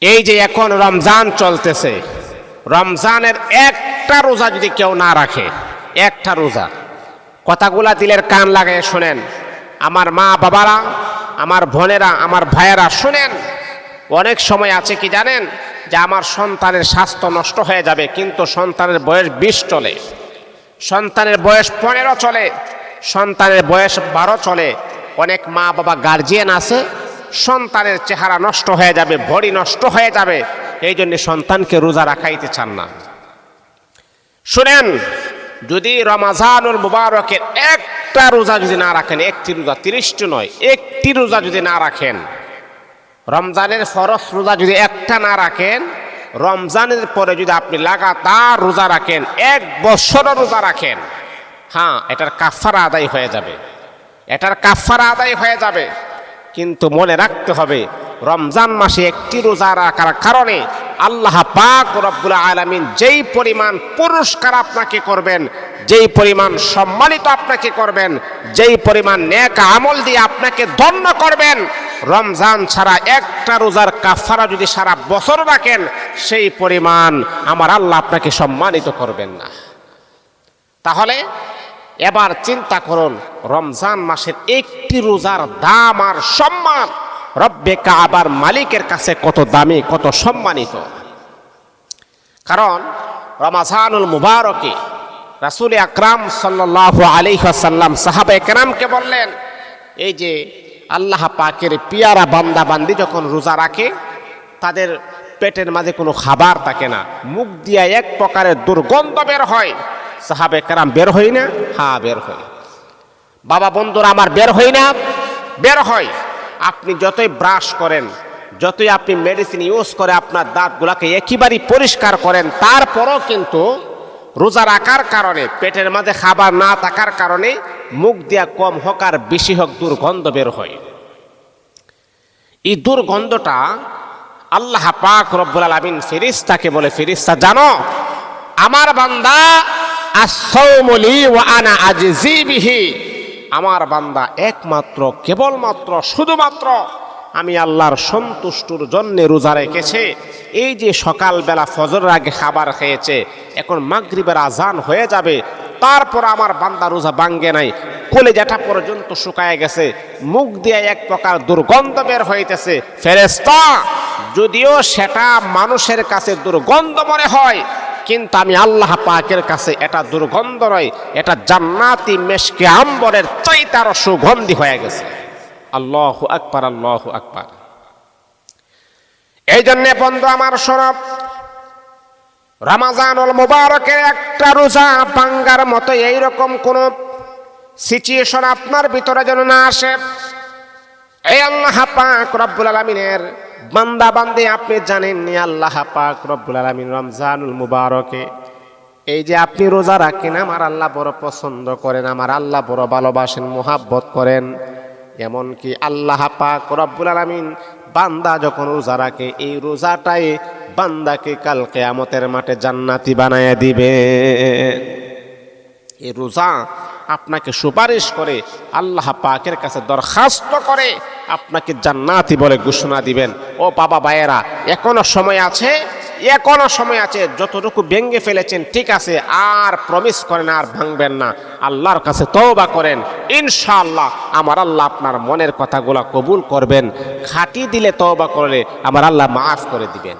এই যে এখন রমজান চলতেছে, রমজানের একটা রোজা যদি কেউ না রাখে, একটা রোজা, কথাগুলা দিলের কান লাগায় শোনেন, আমার মা বাবারা, আমার বোনেরা, আমার ভাইয়েরা শুনেন। অনেক সময় আছে কি জানেন, যে আমার সন্তানের স্বাস্থ্য নষ্ট হয়ে যাবে, কিন্তু সন্তানের বয়স 20 চলে, সন্তানের বয়স 15 চলে, সন্তানের বয়স 12 চলে। অনেক মা বাবা গার্জিয়ান আছে, সন্তানের চেহারা নষ্ট হয়ে যাবে, বডি নষ্ট হয়ে যাবে, এই জন্য সন্তানকে রোজা রাখাইতে চান না। শুনেন, যদি রমাজানুল মুবারকের একটা রোজা যদি না রাখেন, একটি রোজা, 30টি নয়, একটি রোজা যদি না রাখেন, রমজানের ফরজ রোজা যদি একটা না রাখেন, রমজানের পরে যদি আপনি লাগাতার রোজা রাখেন, 1 বছর রোজা রাখেন, হ্যাঁ, এটার কাফারা আদায় হয়ে যাবে, এটার কাফারা আদায় হয়ে যাবে। কিন্তু মনে রাখতে হবে, রমজান মাসে একটি রোজা রাখার কারণে আল্লাহ পাক রব্বুল আলামিন যেই পরিমাণ পুরস্কার আপনাকে করবেন, যেই পরিমাণ সম্মানিত আপনাকে করবেন, যেই পরিমাণ নেক আমল দিয়ে আপনাকে ধন্য করবেন, রমজান ছাড়া একটা রোজার কাফারা যদি সারা বছর রাখেন, সেই পরিমাণ আমার আল্লাহ আপনাকে সম্মানিত করবেন না। তাহলে এবার চিন্তা করুন, রমজান মাসের একটি রোজার দাম আর সম্মান রব্বে কাবার মালিকের কাছে কত দামি, কত সম্মানিত। কারণ রমজানুল মুবারকে রাসূল আকরাম সাল্লাল্লাহু আলাইহি ওয়াসাল্লাম সাহাবায়ে কেরামকে বললেন, এই যে আল্লাহ পাকের পিয়ারা বান্দা বান্দি যখন রোজা রাখে, তাদের পেটের মাঝে কোনো খাবার থাকে না, মুখ দিয়ে এক প্রকারের দুর্গন্ধ বের হয়। সাহাবায়ে কেরাম, বের হয় না? হ্যাঁ, বের হয়। বাবা বন্ধুরা আমার, বের হয় না? বের হয়। আপনি যতই ব্রাশ করেন, যতই আপনি মেডিসিন ইউজ করে আপনার দাঁতগুলোকে একেবারেই পরিষ্কার করেন, তারপরও কিন্তু রোজা রাখার কারণে, পেটের মাঝে খাবার না থাকার কারণে মুখ দিয়া কম হোক আর বেশি হোক দুর্গন্ধ বের হয়। এই দুর্গন্ধটা আল্লাহ পাক রব্বুল আলামিন ফেরেশতাকে বলে, ফেরেশতা জানো, আমার বান্দা আস-সাওমু লি ওয়া আনা আজজি বিহি, আমার বান্দা একমাত্র, কেবলমাত্র, শুধুমাত্র আমি আল্লাহর সন্তুষ্টর জন্য রোজা রেখেছে। এই যে সকালবেলা ফজরের আগে খাবার খেয়েছে, এখন মাগরিবের আজান হয়ে যাবে, তারপর আমার বান্দা রোজা ভাঙ্গে নাই, কলিজাটা পর্যন্ত শুকায় গেছে, মুখ দিয়ে এক প্রকার দুর্গন্ধ বের হইতেছে। ফেরেশতা, যদিও সেটা মানুষের কাছে দুর্গন্ধ মনে হয়, কিন্তু আমি আল্লাহ পাকের কাছে এটা দুর্গন্ধ নয়, এটা জান্নাতি মেশকে আম্বরের চাইতে আরো সুগন্ধি হয়ে গেছে। আল্লাহু আকবার, আল্লাহু আকবার। এই জন্য বন্ধু আমার শোনো, রমজানুল মুবারকের একটা রোজা ভাঙ্গার মতো এইরকম কোন সিচুয়েশন আপনার ভিতরে যেন না আসে। এই আল্লাহ পাক রব্বুল আলামিনের বান্দা বান্দি, আপনি জানেননি আল্লাহ পাক রব্বুল আলামিন রমজানুল মুবারকে এই যে আপনি রোজা রাখেন, আমার আল্লাহ বড় পছন্দ করেন, আমার আল্লাহ বড় ভালোবাসেন, মোহাব্বত করেন। এমনকি আল্লাহ পাক রব্বুল আলামিন বান্দা যখন রোজা রাখে, এই রোজাটাই বান্দাকে কাল কিয়ামতের মাঠে জান্নাতি বানায় দিবে। এই রোজা আপনাকে সুপারিশ করে, আল্লাহ পাকের কাছে দরখাস্ত করে আপনাকে জান্নাতি বলে ঘোষণা দিবেন। ও বাবা ভাইয়েরা, এখনো সময় আছে, এখনো সময় আছে। যতটুকু ভেঙে ফেলেছেন ঠিক আছে, আর প্রমিস করেন আর ভাঙবেন না, আল্লাহর কাছে তওবা করেন, ইনশাআল্লাহ আমার আল্লাহ আপনার মনের কথাগুলো কবুল করবেন। খাঁটি দিলে তওবা করলে আমার আল্লাহ মাফ করে দিবেন।